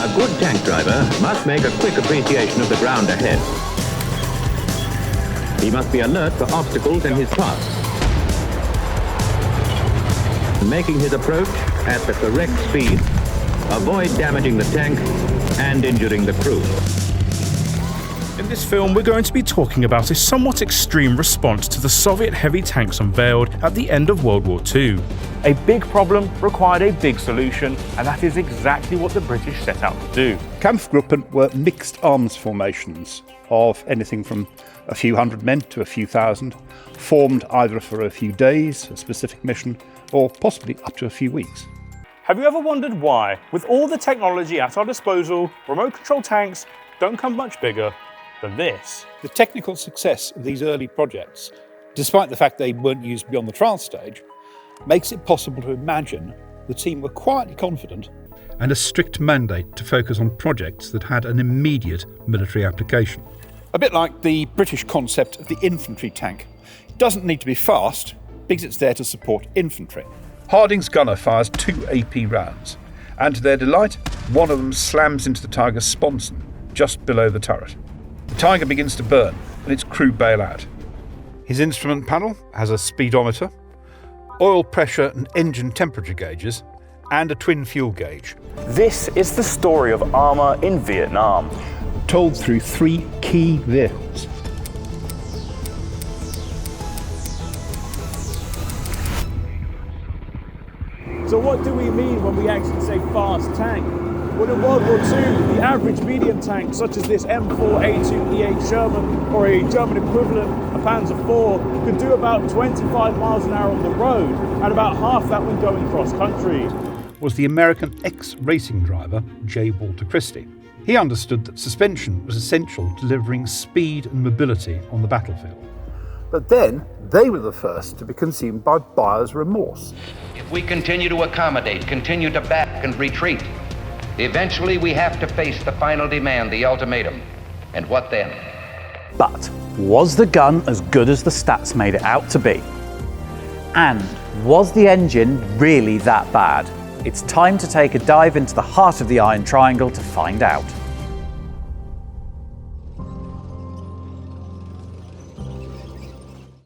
A good tank driver must make a quick appreciation of the ground ahead. He must be alert for obstacles in his path, making his approach at the correct speed, avoid damaging the tank and injuring the crew. In this film, we're going to be talking about a somewhat extreme response to the Soviet heavy tanks unveiled at the end of World War II. A big problem required a big solution, and that is exactly what the British set out to do. Kampfgruppen were mixed arms formations of anything from a few hundred men to a few thousand, formed either for a few days, a specific mission, or possibly up to a few weeks. Have you ever wondered why, with all the technology at our disposal, remote control tanks don't come much bigger than this? The technical success of these early projects, despite the fact they weren't used beyond the trial stage, makes it possible to imagine the team were quietly confident. And a strict mandate to focus on projects that had an immediate military application. A bit like the British concept of the infantry tank. It doesn't need to be fast because it's there to support infantry. Harding's gunner fires 2 AP rounds, and to their delight, one of them slams into the Tiger's sponson just below the turret. The Tiger begins to burn and its crew bail out. His instrument panel has a speedometer, oil pressure and engine temperature gauges, and a twin fuel gauge. This is the story of armour in Vietnam. Told through 3 key vehicles. So what do we mean when we actually say fast tank? Well, in World War II, the average medium tank, such as this M4A2E8 Sherman or a German equivalent, a Panzer IV, could do about 25 miles an hour on the road, and about half that when going cross-country. Was the American ex-racing driver J. Walter Christie. He understood that suspension was essential to delivering speed and mobility on the battlefield. But then, they were the first to be consumed by buyer's remorse. If we continue to accommodate, continue to back and retreat, eventually we have to face the final demand, the ultimatum. And what then? But was the gun as good as the stats made it out to be? And was the engine really that bad? It's time to take a dive into the heart of the Iron Triangle to find out.